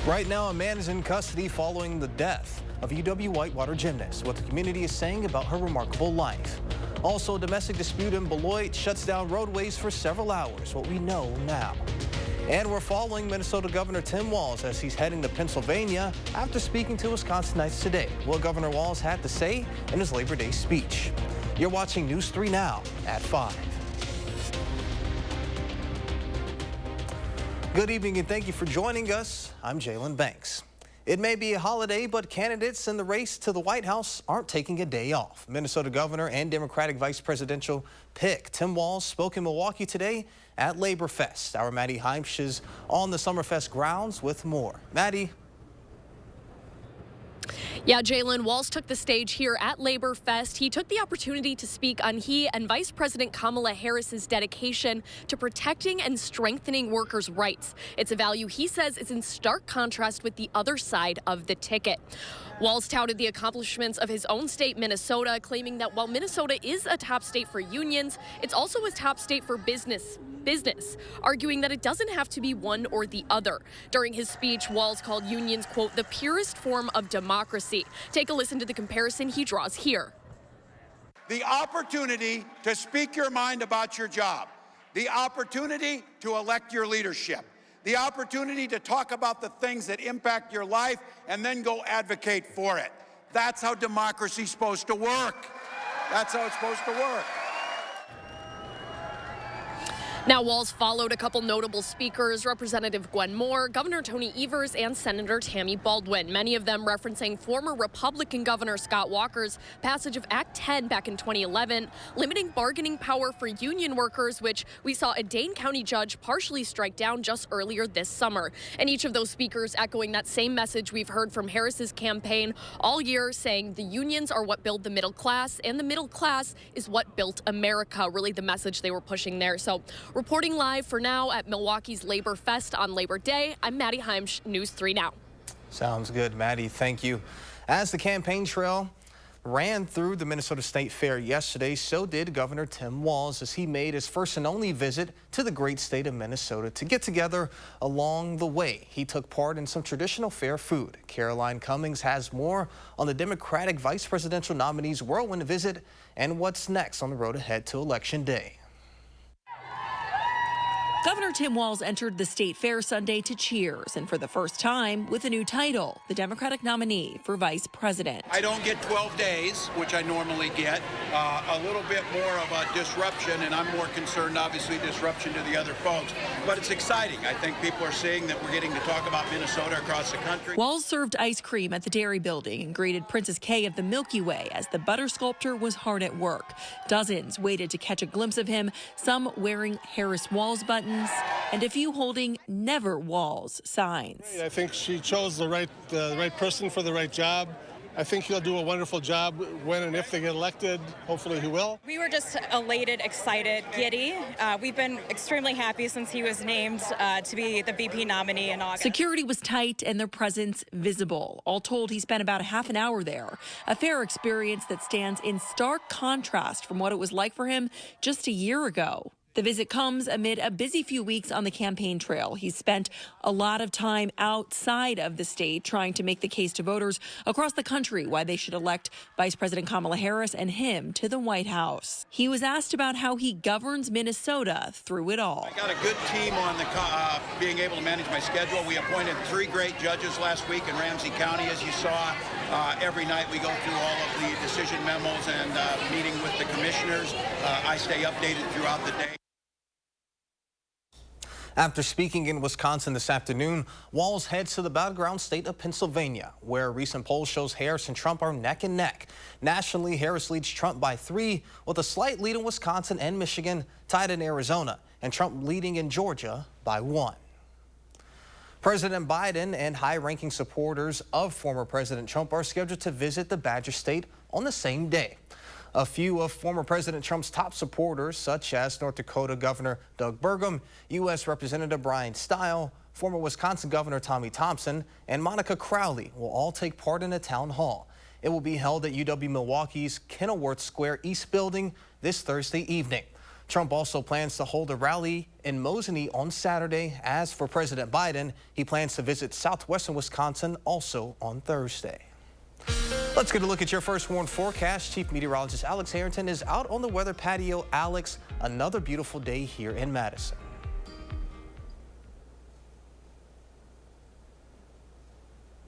Right now, a man is in custody following the death of UW Whitewater gymnast. What the community is saying about her remarkable life. Also, a domestic dispute in Beloit shuts down roadways for several hours. What we know now. And we're following Minnesota Governor Tim Walz as he's heading to Pennsylvania after speaking to Wisconsinites today. What Governor Walz had to say in his Labor Day speech. You're watching News 3 Now at 5. Good evening and thank you for joining us. I'm Jalen Banks. It may be a holiday, but candidates in the race to the White House aren't taking a day off. Minnesota Governor and Democratic Vice Presidential pick Tim Walz spoke in Milwaukee today at LaborFest. Our Maddie Heimsch is on the Summerfest grounds with more. Maddie. Yeah, Jalen, Walz took the stage here at LaborFest. He took the opportunity to speak on he and Vice President Kamala Harris's dedication to protecting and strengthening workers' rights. It's a value he says is in stark contrast with the other side of the ticket. Walz touted the accomplishments of his own state, Minnesota, claiming that while Minnesota is a top state for unions, it's also a top state for business, arguing that it doesn't have to be one or the other. During his speech, Walz called unions, quote, the purest form of democracy. Take a listen to the comparison he draws here. The opportunity to speak your mind about your job, the opportunity to elect your leadership, the opportunity to talk about the things that impact your life and then go advocate for it. That's how democracy's supposed to work. That's how it's supposed to work. Now, Walz followed a couple notable speakers, Representative Gwen Moore, Governor Tony Evers, and Senator Tammy Baldwin, many of them referencing former Republican Governor Scott Walker's passage of Act 10 back in 2011, limiting bargaining power for union workers, which we saw a Dane County judge partially strike down just earlier this summer. And each of those speakers echoing that same message we've heard from Harris's campaign all year, saying the unions are what build the middle class, and the middle class is what built America, really the message they were pushing there. So reporting live for now at Milwaukee's Labor Fest on Labor Day, I'm Maddie Heimsch, News 3 Now. Sounds good, Maddie. Thank you. As the campaign trail ran through the Minnesota State Fair yesterday, so did Governor Tim Walz as he made his first and only visit to the great state of Minnesota to get together. Along the way, he took part in some traditional fair food. Caroline Cummings has more on the Democratic vice presidential nominee's whirlwind visit and what's next on the road ahead to Election Day. Governor Tim Walz entered the state fair Sunday to cheers, and for the first time with a new title, the Democratic nominee for vice president. I don't get 12 days, which I normally get, a little bit more of a disruption, and I'm more concerned, obviously, disruption to the other folks. But it's exciting. I think people are seeing that we're getting to talk about Minnesota across the country. Walz served ice cream at the Dairy Building and greeted Princess Kay of the Milky Way as the butter sculptor was hard at work. Dozens waited to catch a glimpse of him, some wearing Harris Walz buttons, and a few holding Never Walz signs. I think she chose the right person for the right job. I think he'll do a wonderful job when and if they get elected. Hopefully he will. We were just elated, excited, giddy. We've been extremely happy since he was named to be the VP nominee in August. Security was tight and their presence visible. All told, he spent about a half an hour there. A fair experience that stands in stark contrast from what it was like for him just a year ago. The visit comes amid a busy few weeks on the campaign trail. He's spent a lot of time outside of the state trying to make the case to voters across the country why they should elect Vice President Kamala Harris and him to the White House. He was asked about how he governs Minnesota through it all. I got a good team on the being able to manage my schedule. We appointed 3 great judges last week in Ramsey County, as you saw. Every night we go through all of the decision memos and meeting with the commissioners. I stay updated throughout the day. After speaking in Wisconsin this afternoon, Walz heads to the battleground state of Pennsylvania, where a recent poll shows Harris and Trump are neck and neck. Nationally, Harris leads Trump by 3, with a slight lead in Wisconsin and Michigan, tied in Arizona, and Trump leading in Georgia by 1. President Biden and high-ranking supporters of former President Trump are scheduled to visit the Badger State on the same day. A few of former President Trump's top supporters, such as North Dakota Governor Doug Burgum, U.S. Representative Brian Stile, former Wisconsin Governor Tommy Thompson, and Monica Crowley, will all take part in a town hall. It will be held at UW Milwaukee's Kenilworth Square East building this Thursday evening. Trump also plans to hold a rally in Mourning on Saturday. As for President Biden, he plans to visit southwestern Wisconsin also on Thursday. Let's get a look at your first warned forecast. Chief Meteorologist Alex Harrington is out on the weather patio. Alex, another beautiful day here in Madison.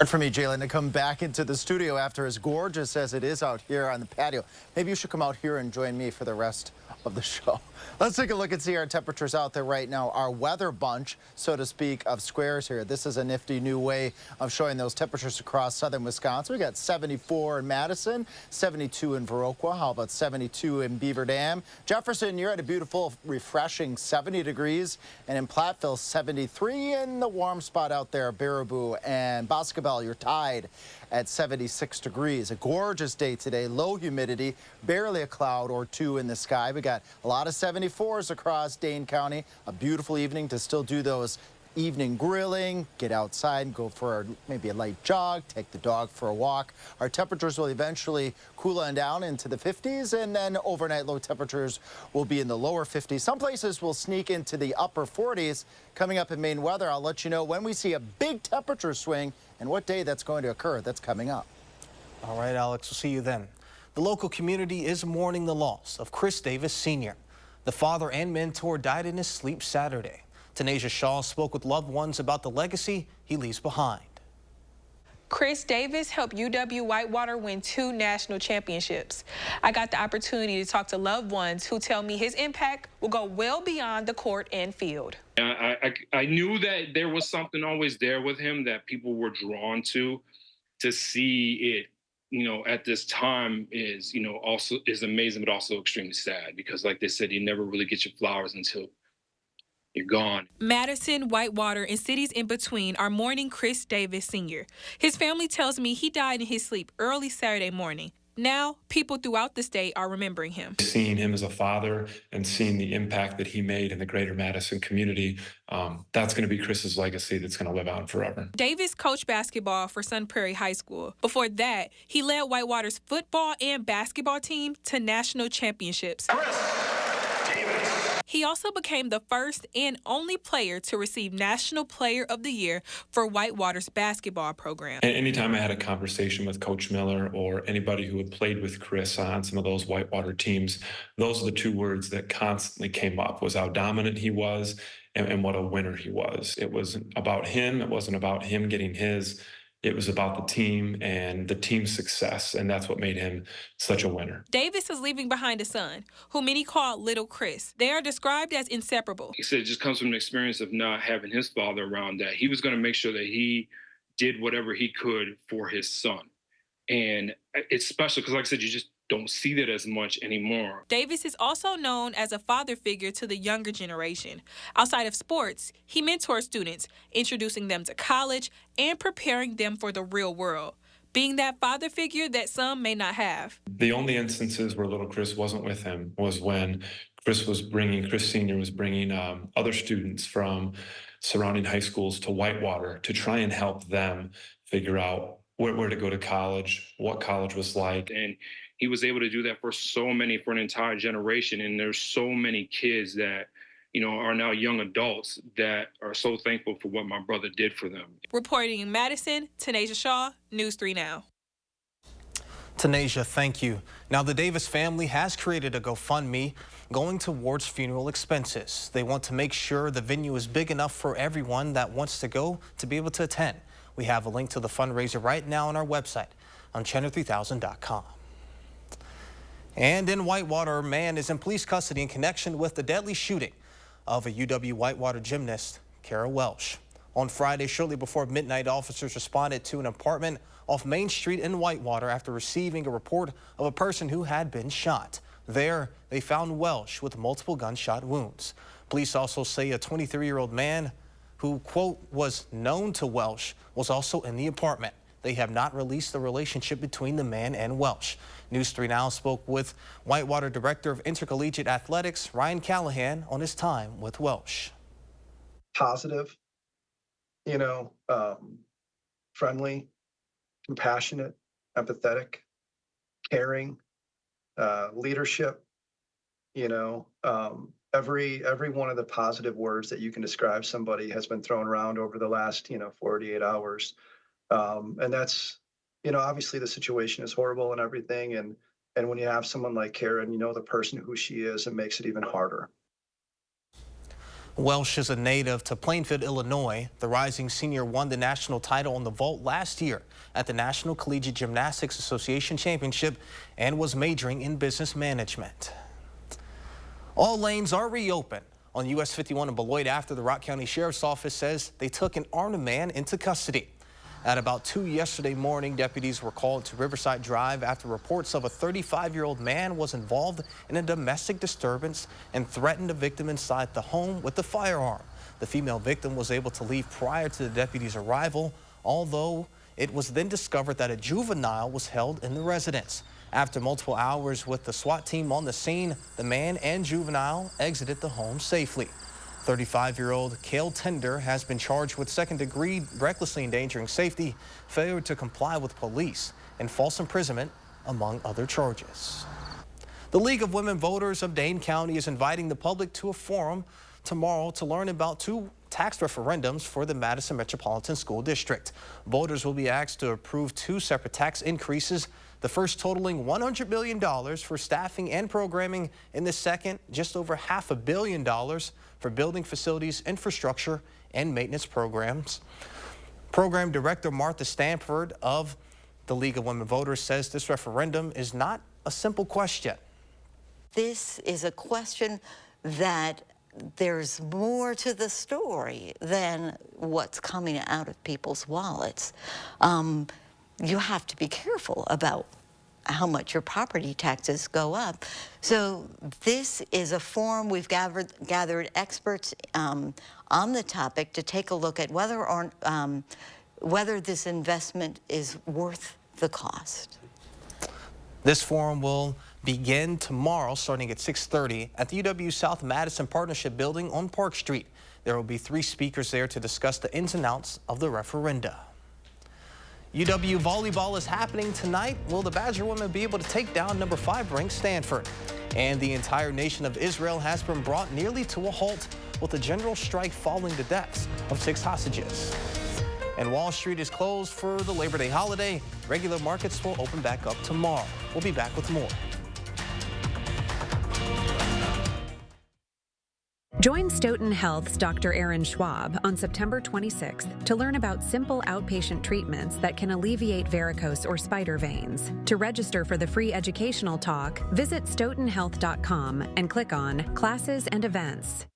For me, Jalen, to come back into the studio after as gorgeous as it is out here on the patio. Maybe you should come out here and join me for the rest of the show. Let's take a look and see our temperatures out there right now. Our weather bunch, so to speak, of squares here. This is a nifty new way of showing those temperatures across southern Wisconsin. We got 74 in Madison, 72 in Viroqua. How about 72 in Beaver Dam? Jefferson, you're at a beautiful, refreshing 70 degrees. And in Platteville, 73. In the warm spot out there, Baraboo and Boscobel, you're tied at 76 degrees. A gorgeous day today, low humidity, barely a cloud or two in the sky. We got a lot of 74s across Dane County. A beautiful evening to still do those evening grilling, get outside and go for maybe a light jog, take the dog for a walk. Our temperatures will eventually cool on down into the 50s, and then overnight low temperatures will be in the lower 50s. Some places will sneak into the upper 40s. Coming up in Maine weather, I'll let you know when we see a big temperature swing and what day that's going to occur. That's coming up. All right, Alex, we'll see you then. The local community is mourning the loss of Chris Davis Sr. The father and mentor died in his sleep Saturday. Tanasia Shaw spoke with loved ones about the legacy he leaves behind. Chris Davis helped UW Whitewater win 2 national championships. I got the opportunity to talk to loved ones who tell me his impact will go well beyond the court and field. I knew that there was something always there with him that people were drawn to see it, at this time is, also is amazing, but also extremely sad because like they said, you never really get your flowers until you're gone. Madison, Whitewater, and cities in between are mourning Chris Davis Sr. His family tells me he died in his sleep early Saturday morning. Now, people throughout the state are remembering him. Seeing him as a father and seeing the impact that he made in the greater Madison community, that's going to be Chris's legacy that's going to live on forever. Davis coached basketball for Sun Prairie High School. Before that, he led Whitewater's football and basketball team to national championships. He also became the first and only player to receive National Player of the Year for Whitewater's basketball program. And anytime I had a conversation with Coach Miller or anybody who had played with Chris on some of those Whitewater teams, those are the 2 words that constantly came up, was how dominant he was and what a winner he was. It wasn't about him. It wasn't about him getting his. It was about the team and the team's success, and that's what made him such a winner. Davis is leaving behind a son, who many call Little Chris. They are described as inseparable. He said it just comes from the experience of not having his father around, that he was going to make sure that he did whatever he could for his son. And it's special because, like I said, you just don't see that as much anymore. Davis is also known as a father figure to the younger generation. Outside of sports, he mentors students, introducing them to college and preparing them for the real world, being that father figure that some may not have. The only instances where little Chris wasn't with him was when Chris Sr. was bringing other students from surrounding high schools to Whitewater to try and help them figure out where to go to college, what college was like. And he was able to do that for an entire generation. And there's so many kids that, are now young adults that are so thankful for what my brother did for them. Reporting in Madison, Tanasia Shaw, News 3 Now. Tanasia, thank you. Now, the Davis family has created a GoFundMe going towards funeral expenses. They want to make sure the venue is big enough for everyone that wants to go to be able to attend. We have a link to the fundraiser right now on our website on channel3000.com. And in Whitewater, a man is in police custody in connection with the deadly shooting of a UW Whitewater gymnast, Kara Welsh. On Friday, shortly before midnight, officers responded to an apartment off Main Street in Whitewater after receiving a report of a person who had been shot. There, they found Welsh with multiple gunshot wounds. Police also say a 23-year-old man who, quote, was known to Welsh was also in the apartment. They have not released the relationship between the man and Welsh. News 3 Now spoke with Whitewater Director of Intercollegiate Athletics, Ryan Callahan, on his time with Welsh. Positive, friendly, compassionate, empathetic, caring, leadership, You know, every one of the positive words that you can describe somebody has been thrown around over the last 48 hours, and that's obviously the situation is horrible and everything, and when you have someone like Karen, the person who she is, it makes it even harder. Welsh is a native to Plainfield, Illinois. The rising senior won the national title on the vault last year at the National Collegiate Gymnastics Association Championship and was majoring in business management. All lanes are reopened on US 51 in Beloit after the Rock County Sheriff's Office says they took an armed man into custody. At about 2 yesterday morning, deputies were called to Riverside Drive after reports of a 35-year-old man was involved in a domestic disturbance and threatened a victim inside the home with a firearm. The female victim was able to leave prior to the deputies' arrival, although it was then discovered that a juvenile was held in the residence. After multiple hours with the SWAT team on the scene, the man and juvenile exited the home safely. 35-year-old Cale Tender has been charged with second-degree recklessly endangering safety, failure to comply with police, and false imprisonment, among other charges. The League of Women Voters of Dane County is inviting the public to a forum tomorrow to learn about 2 tax referendums for the Madison Metropolitan School District. Voters will be asked to approve 2 separate tax increases, the first totaling $100 million for staffing and programming, and the second just over $500 million for building facilities, infrastructure, and maintenance programs. Program Director Martha Stanford of the League of Women Voters says this referendum is not a simple question. This is a question that there's more to the story than what's coming out of people's wallets. You have to be careful about how much your property taxes go up. So this is a forum. We've gathered experts on the topic to take a look at whether this investment is worth the cost. This forum will begin tomorrow starting at 6:30 at the UW South Madison Partnership Building on Park Street. There will be 3 speakers there to discuss the ins and outs of the referenda. UW volleyball is happening tonight. Will the Badger women be able to take down number 5 ranked Stanford? And the entire nation of Israel has been brought nearly to a halt with a general strike following the deaths of 6 hostages. And Wall Street is closed for the Labor Day holiday. Regular markets will open back up tomorrow. We'll be back with more. Join Stoughton Health's Dr. Aaron Schwab on September 26th to learn about simple outpatient treatments that can alleviate varicose or spider veins. To register for the free educational talk, visit stoughtonhealth.com and click on Classes and Events.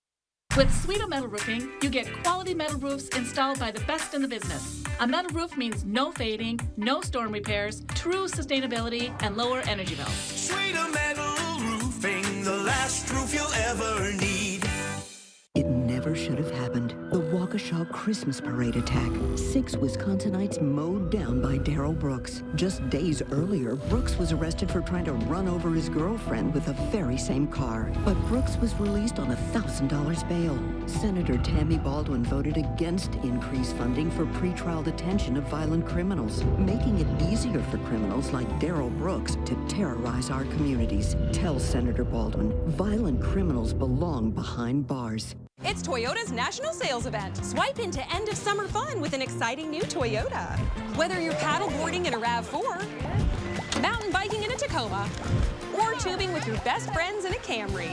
With Sweeto Metal Roofing, you get quality metal roofs installed by the best in the business. A metal roof means no fading, no storm repairs, true sustainability, and lower energy bills. Sweeto Metal Roofing, the last roof you'll ever need. It never should have happened. The Waukesha Christmas Parade attack. 6 Wisconsinites mowed down by Darrell Brooks. Just days earlier, Brooks was arrested for trying to run over his girlfriend with the very same car. But Brooks was released on $1,000 bail. Senator Tammy Baldwin voted against increased funding for pretrial detention of violent criminals, making it easier for criminals like Darrell Brooks to terrorize our communities. Tell Senator Baldwin, violent criminals belong behind bars. It's Toyota's National Sales Event. Swipe into end of summer fun with an exciting new Toyota. Whether you're paddleboarding in a RAV4, mountain biking in a Tacoma, or tubing with your best friends in a Camry,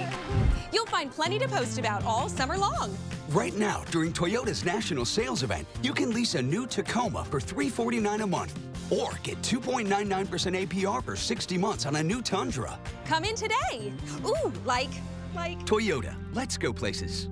you'll find plenty to post about all summer long. Right now, during Toyota's National Sales Event, you can lease a new Tacoma for $349 a month, or get 2.99% APR for 60 months on a new Tundra. Come in today. Ooh, like Toyota, let's go places.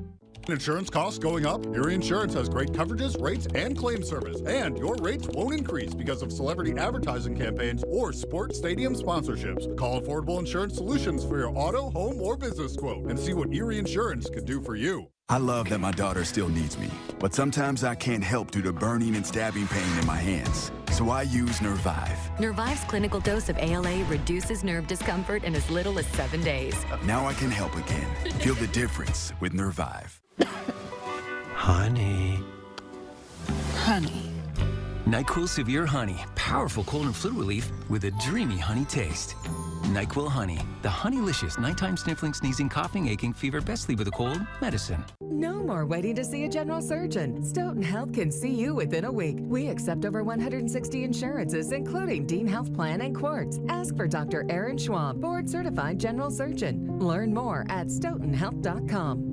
Insurance costs going up? Erie Insurance has great coverages, rates, and claim service. And your rates won't increase because of celebrity advertising campaigns or sports stadium sponsorships. Call Affordable Insurance Solutions for your auto, home, or business quote and see what Erie Insurance can do for you. I love that my daughter still needs me, but sometimes I can't help due to burning and stabbing pain in my hands. So I use Nervive. Nervive's clinical dose of ALA reduces nerve discomfort in as little as 7 days. Now I can help again. Feel the difference with Nervive. Honey. Honey. NyQuil Severe Honey. Powerful cold and flu relief with a dreamy honey taste. NyQuil Honey, the honeylicious nighttime sniffling, sneezing, coughing, aching, fever, best sleep with a cold medicine. No more waiting to see a general surgeon. Stoughton Health can see you within a week. We accept over 160 insurances, including Dean Health Plan and Quartz. Ask for Dr. Aaron Schwab, board-certified general surgeon. Learn more at stoughtonhealth.com.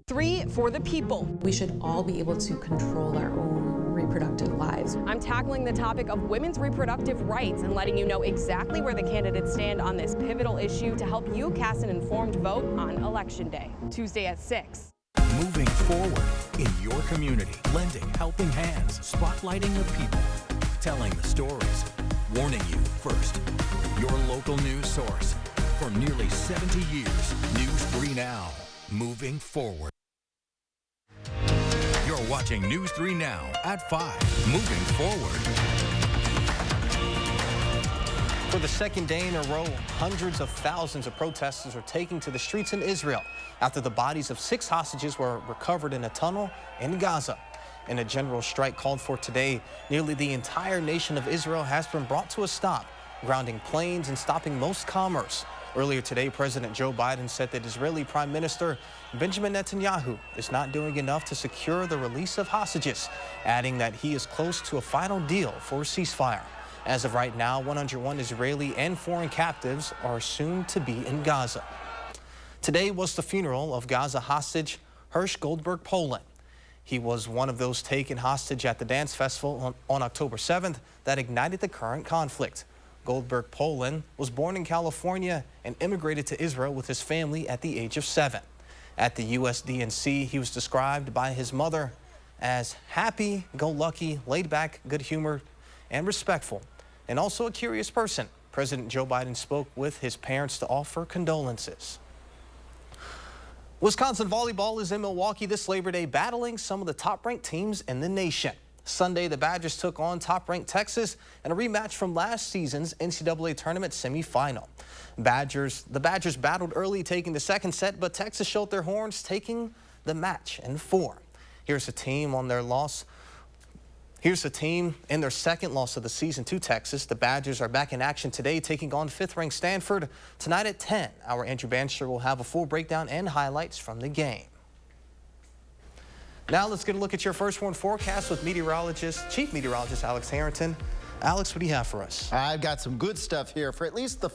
3 for the people. We should all be able to control our own reproductive lives. I'm tackling the topic of women's reproductive rights and letting you know exactly where the candidates stand on this pivotal issue to help you cast an informed vote on Election Day, Tuesday at 6. Moving forward in your community, lending helping hands, spotlighting the people, telling the stories, warning you first. Your local news source for nearly 70 years. News 3 Now, moving forward. You're watching News 3 Now at 5, moving forward. For the second day in a row, hundreds of thousands of protesters are taking to the streets in Israel after the bodies of 6 hostages were recovered in a tunnel in Gaza. In a general strike called for today, nearly the entire nation of Israel has been brought to a stop, grounding planes and stopping most commerce. Earlier today, President Joe Biden said that Israeli Prime Minister Benjamin Netanyahu is not doing enough to secure the release of hostages, adding that he is close to a final deal for a ceasefire. As of right now, 101 Israeli and foreign captives are assumed to be in Gaza. Today was the funeral of Gaza hostage Hirsch Goldberg Poland. He was one of those taken hostage at the dance festival on October 7th that ignited the current conflict. Goldberg Poland was born in California and immigrated to Israel with his family at the age of 7. At the USDNC, he was described by his mother as happy-go-lucky, laid-back, good-humored, and respectful, and also a curious person. President Joe Biden spoke with his parents to offer condolences. Wisconsin volleyball is in Milwaukee this Labor Day, battling some of the top-ranked teams in the nation. Sunday, the Badgers took on top-ranked Texas in a rematch from last season's NCAA tournament semifinal. The Badgers battled early, taking the second set, but Texas showed their horns, taking the match in 4. Here's a team in their second loss of the season to Texas. The Badgers are back in action today, taking on 5th-ranked Stanford. Tonight at 10, our Andrew Banster will have a full breakdown and highlights from the game. Now let's get a look at your first warn forecast with Chief Meteorologist Alex Harrington. Alex, what do you have for us? I've got some good stuff here for at least the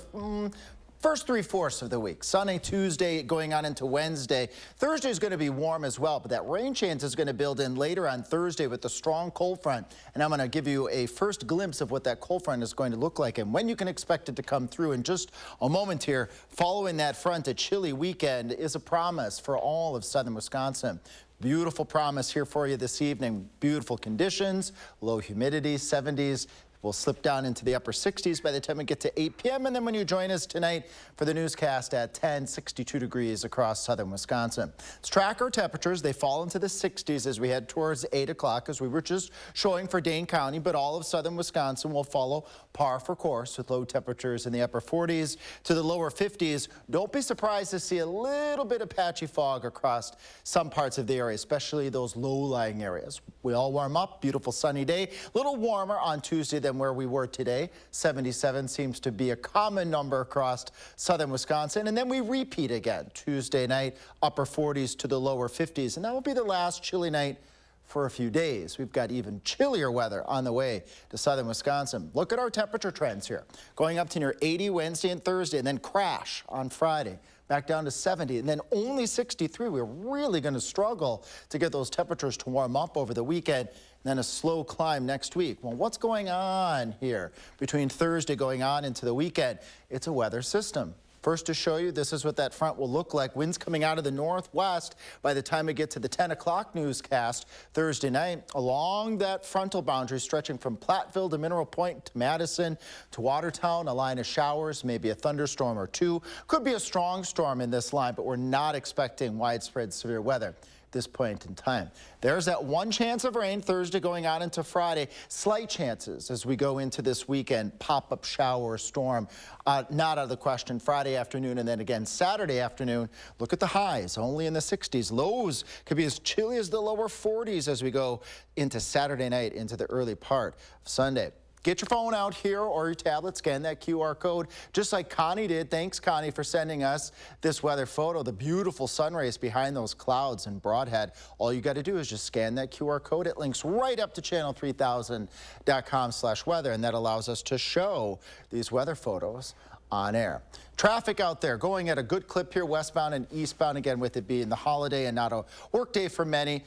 first 3/4 of the week. Sunny Tuesday going on into Wednesday. Thursday is going to be warm as well, but that rain chance is going to build in later on Thursday with the strong cold front. And I'm going to give you a first glimpse of what that cold front is going to look like and when you can expect it to come through in just a moment here. Following that front, a chilly weekend is a promise for all of southern Wisconsin. Beautiful promise here for you this evening. Beautiful conditions, low humidity, 70s. We'll slip down into the upper 60s by the time we get to 8 p.m. And then when you join us tonight for the newscast at 10, 62 degrees across southern Wisconsin. Let's track our temperatures. They fall into the 60s as we head towards 8 o'clock, as we were just showing for Dane County, but all of southern Wisconsin will follow par for course with low temperatures in the upper 40s to the lower 50s. Don't be surprised to see a little bit of patchy fog across some parts of the area, especially those low-lying areas. We all warm up, beautiful sunny day, a little warmer on Tuesday than where we were today. 77 seems to be a common number across southern Wisconsin. And then we repeat again Tuesday night, upper 40s to the lower 50s. And that will be the last chilly night for a few days. We've got even chillier weather on the way to southern Wisconsin. Look at our temperature trends here. Going up to near 80 Wednesday and Thursday, and then crash on Friday. Back down to 70, and then only 63. We're really going to struggle to get those temperatures to warm up over the weekend, and then a slow climb next week. Well, what's going on here between Thursday going on into the weekend? It's a weather system. First to show you, this is what that front will look like. Winds coming out of the northwest by the time we get to the 10 o'clock newscast Thursday night. Along that frontal boundary stretching from Platteville to Mineral Point to Madison to Watertown, a line of showers, maybe a thunderstorm or two. Could be a strong storm in this line, but we're not expecting widespread severe weather this point in time. There's that one chance of rain Thursday going on into Friday. Slight chances as we go into this weekend. Pop-up shower or storm not out of the question Friday afternoon, and then again Saturday afternoon. Look at the highs, only in the 60s. Lows could be as chilly as the lower 40s as we go into Saturday night into the early part of Sunday. Get your phone out here or your tablet, scan that QR code, just like Connie did. Thanks, Connie, for sending us this weather photo. The beautiful sun rays behind those clouds in Broadhead. All you got to do is just scan that QR code. It links right up to channel3000.com/weather, and that allows us to show these weather photos on air. Traffic out there going at a good clip here, westbound and eastbound, again, with it being the holiday and not a work day for many.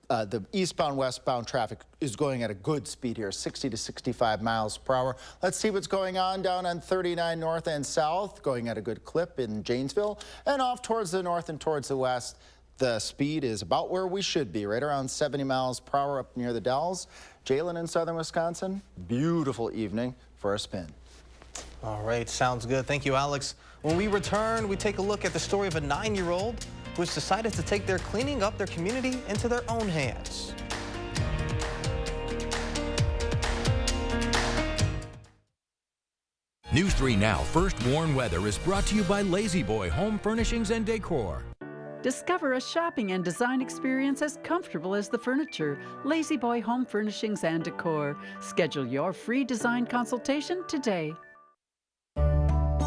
The eastbound, westbound traffic is going at a good speed here, 60 to 65 miles per hour. Let's see what's going on down on 39 north and south, going at a good clip in Janesville, and off towards the north and towards the west. The speed is about where we should be, right around 70 miles per hour up near the Dells. Jalen in southern Wisconsin, beautiful evening for a spin. All right, sounds good. Thank you, Alex. When we return, we take a look at the story of a 9-year-old who has decided to take their cleaning up their community into their own hands. News 3 Now First Warn Weather is brought to you by Lazy Boy Home Furnishings and Decor. Discover a shopping and design experience as comfortable as the furniture. Lazy Boy Home Furnishings and Decor. Schedule your free design consultation today.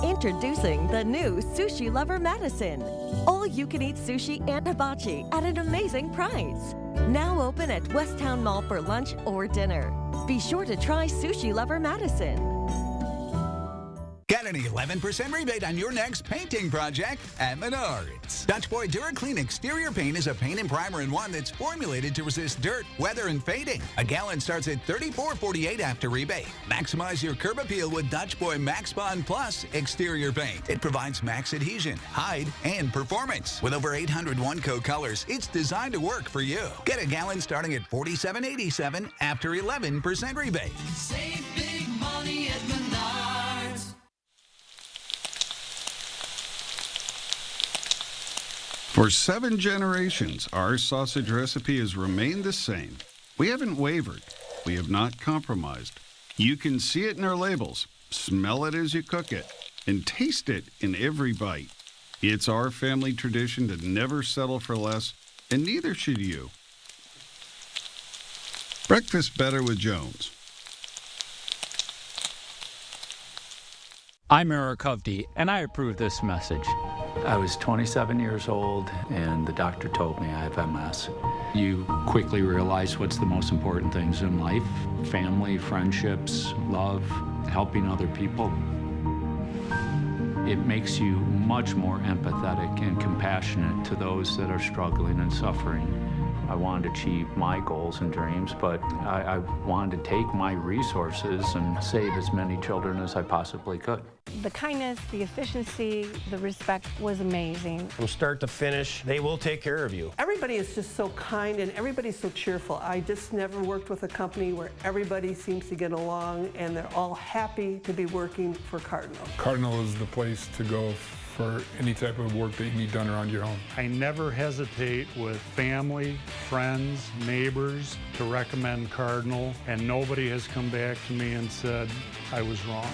Introducing the new Sushi Lover Madison. All-you-can-eat sushi and hibachi at an amazing price. Now open at Westtown Mall for lunch or dinner. Be sure to try Sushi Lover Madison. Get an 11% rebate on your next painting project at Menards. Dutch Boy DuraClean Exterior Paint is a paint and primer in one that's formulated to resist dirt, weather, and fading. A gallon starts at $34.48 after rebate. Maximize your curb appeal with Dutch Boy Max Bond Plus Exterior Paint. It provides max adhesion, hide, and performance. With over 800 one-coat colors, it's designed to work for you. Get a gallon starting at $47.87 after 11% rebate. Save big money at Menards. For 7 generations, our sausage recipe has remained the same. We haven't wavered. We have not compromised. You can see it in our labels, smell it as you cook it, and taste it in every bite. It's our family tradition to never settle for less, and neither should you. Breakfast better with Jones. I'm Eric Hovde, and I approve this message. I was 27 years old, and the doctor told me I have MS. You quickly realize what's the most important things in life: family, friendships, love, helping other people. It makes you much more empathetic and compassionate to those that are struggling and suffering. I wanted to achieve my goals and dreams, but I wanted to take my resources and save as many children as I possibly could. The kindness, the efficiency, the respect was amazing. From start to finish, they will take care of you. Everybody is just so kind and everybody's so cheerful. I just never worked with a company where everybody seems to get along and they're all happy to be working for Cardinal. Cardinal is the place to go for any type of work that you need done around your home. I never hesitate with family, friends, neighbors to recommend Cardinal, and nobody has come back to me and said I was wrong.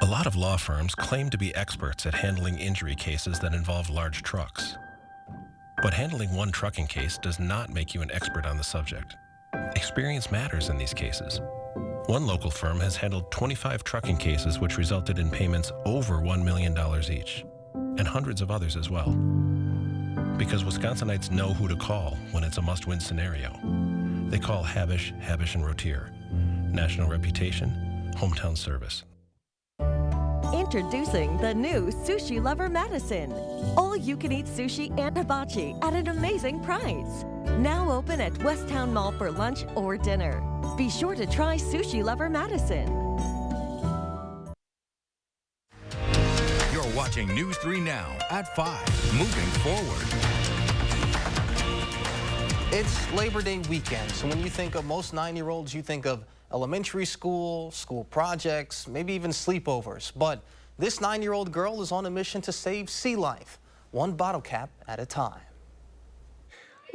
A lot of law firms claim to be experts at handling injury cases that involve large trucks. But handling one trucking case does not make you an expert on the subject. Experience matters in these cases. One local firm has handled 25 trucking cases which resulted in payments over $1 million each, and hundreds of others as well. Because Wisconsinites know who to call when it's a must-win scenario. They call Habish, Habish & Rotier. National reputation, hometown service. Introducing the new Sushi Lover Madison. All-you-can-eat sushi and hibachi at an amazing price. Now open at Westtown Mall for lunch or dinner. Be sure to try Sushi Lover Madison. You're watching News 3 Now at 5. Moving forward. It's Labor Day weekend, so when you think of most 9-year-olds, you think of elementary school, school projects, maybe even sleepovers. But this 9-year-old girl is on a mission to save sea life, one bottle cap at a time.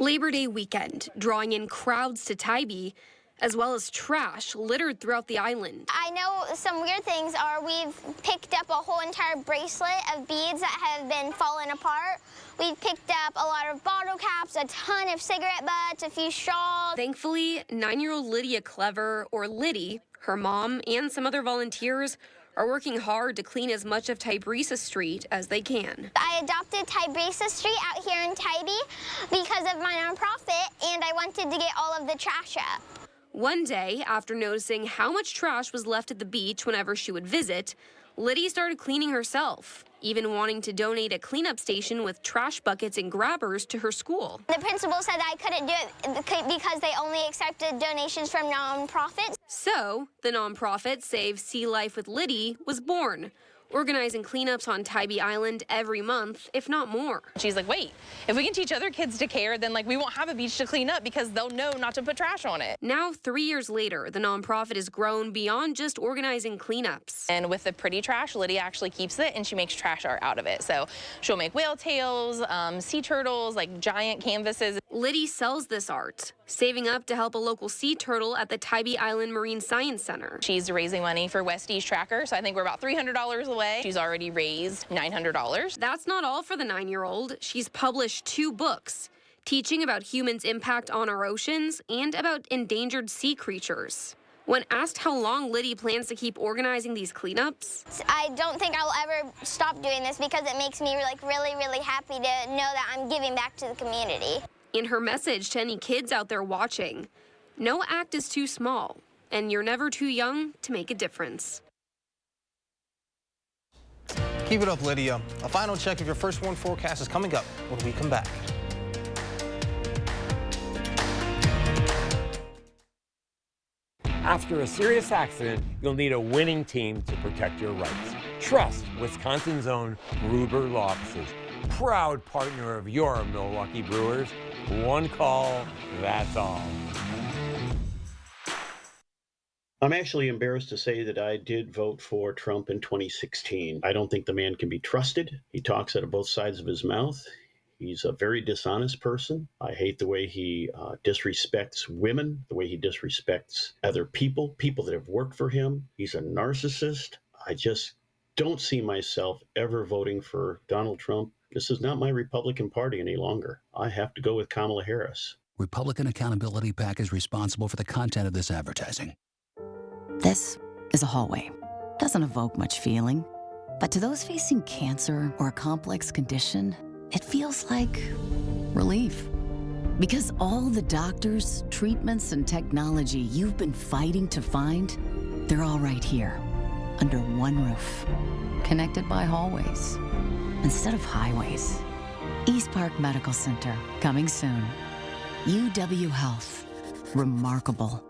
Labor Day weekend, drawing in crowds to Tybee, as well as trash littered throughout the island. I know some weird things are we've picked up a whole entire bracelet of beads that have been falling apart. We've picked up a lot of bottle caps, a ton of cigarette butts, a few straws. Thankfully, 9-year-old Lydia Clever, or Liddy, Her mom and some other volunteers are working hard to clean as much of Tybrisa Street as they can. I adopted Tybrisa Street out here in Tybee because of my nonprofit, and I wanted to get all of the trash up. One day, after noticing how much trash was left at the beach whenever she would visit, Liddy started cleaning herself, even wanting to donate a cleanup station with trash buckets and grabbers to her school. The principal said I couldn't do it because they only accepted donations from nonprofits. So, the nonprofit Save Sea Life with Liddy was born, organizing cleanups on Tybee Island every month, if not more. She's like, wait, if we can teach other kids to care, then we won't have a beach to clean up because they'll know not to put trash on it. Now, 3 years later, the nonprofit has grown beyond just organizing cleanups. And with the pretty trash, Liddy actually keeps it and she makes trash art out of it. So she'll make whale tails, sea turtles, giant canvases. Liddy sells this art, saving up to help a local sea turtle at the Tybee Island Marine Science Center. She's raising money for Westies Tracker, so I think we're about $300 away. She's already raised $900. That's not all for the 9-year-old. She's published 2 books, teaching about humans' impact on our oceans and about endangered sea creatures. When asked how long Liddy plans to keep organizing these cleanups, I don't think I'll ever stop doing this because it makes me really, really happy to know that I'm giving back to the community. In her message to any kids out there watching, no act is too small, and you're never too young to make a difference. Keep it up, Lydia. A final check of your first warn forecast is coming up when we come back. After a serious accident, you'll need a winning team to protect your rights. Trust Wisconsin's own Gruber Law Offices, proud partner of your Milwaukee Brewers. One call, that's all. I'm actually embarrassed to say that I did vote for Trump in 2016. I don't think the man can be trusted. He talks out of both sides of his mouth. He's a very dishonest person. I hate the way he disrespects women, the way he disrespects other people that have worked for him. He's a narcissist. I just don't see myself ever voting for Donald Trump. This is not my Republican Party any longer. I have to go with Kamala Harris. Republican Accountability PAC is responsible for the content of this advertising. This is a hallway. Doesn't evoke much feeling. But to those facing cancer or a complex condition, it feels like relief. Because all the doctors, treatments, and technology you've been fighting to find, they're all right here, under one roof, connected by hallways instead of highways. East Park Medical Center, coming soon. UW Health, remarkable.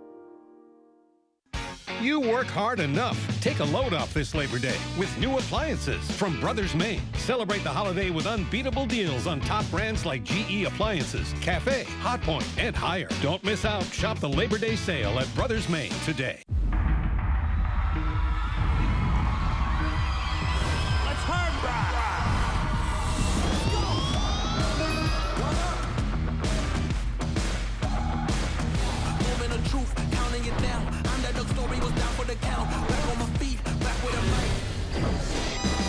You work hard enough. Take a load off this Labor Day with new appliances from Brothers Maine. Celebrate the holiday with unbeatable deals on top brands like GE Appliances, Cafe, Hotpoint, and Haier. Don't miss out. Shop the Labor Day sale at Brothers Maine today. Let's hard rock. Moment of truth, counting it down. Underdog story was down for the count. Back on my feet, back with a mic.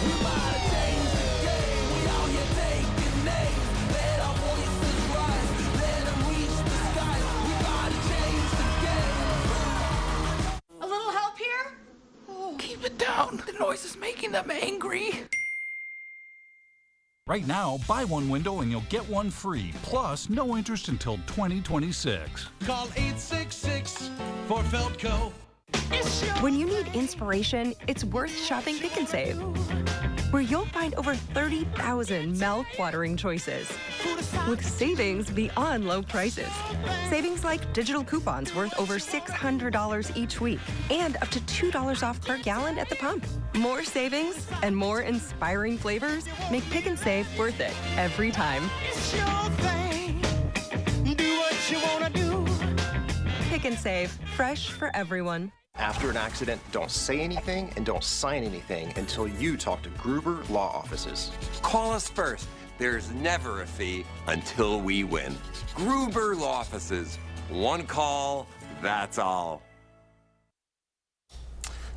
We about to change the game. We out here taking names. Let our voices rise. Let them reach the sky. We about to change the game. A little help here? Oh. Keep it down. The noise is making them angry. Right now, buy one window and you'll get one free. Plus, no interest until 2026. Call 866 for Feltco. When you need inspiration, it's worth shopping Pick and Save, where you'll find over 30,000 mouth-watering choices with savings beyond low prices. Savings like digital coupons worth over $600 each week and up to $2 off per gallon at the pump. More savings and more inspiring flavors make Pick and Save worth it every time. It's your thing. Do what you want to do. Pick and Save, fresh for everyone. After an accident, don't say anything and don't sign anything until you talk to Gruber Law Offices. Call us first. There's never a fee until we win. Gruber Law Offices. One call, that's all.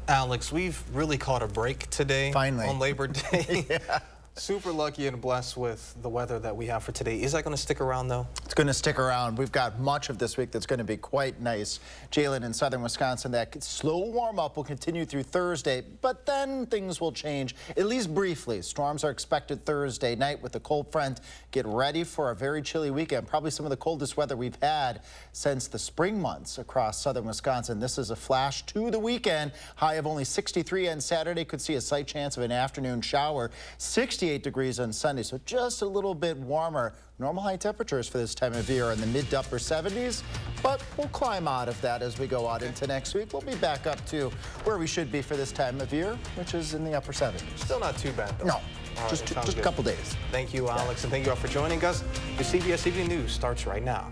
Alex, we've really caught a break today. Finally. On Labor Day. Yeah. Super lucky and blessed with the weather that we have for today. Is that going to stick around, though? It's going to stick around. We've got much of this week that's going to be quite nice. Jalen, in southern Wisconsin, that slow warm up will continue through Thursday, but then things will change, at least briefly. Storms are expected Thursday night with a cold front. Get ready for a very chilly weekend, probably some of the coldest weather we've had since the spring months across southern Wisconsin. This is a flash to the weekend. High of only 63 on Saturday. Could see a slight chance of an afternoon shower. 68 degrees on Sunday, so just a little bit warmer. Normal high temperatures for this time of year in the mid to upper 70s, but we'll climb out of that as we go out into next week. We'll be back up to where we should be for this time of year, which is in the upper 70s. Still not too bad, though. No, right, just a couple days. Thank you, Alex, and thank you all for joining us. The CBS Evening News starts right now.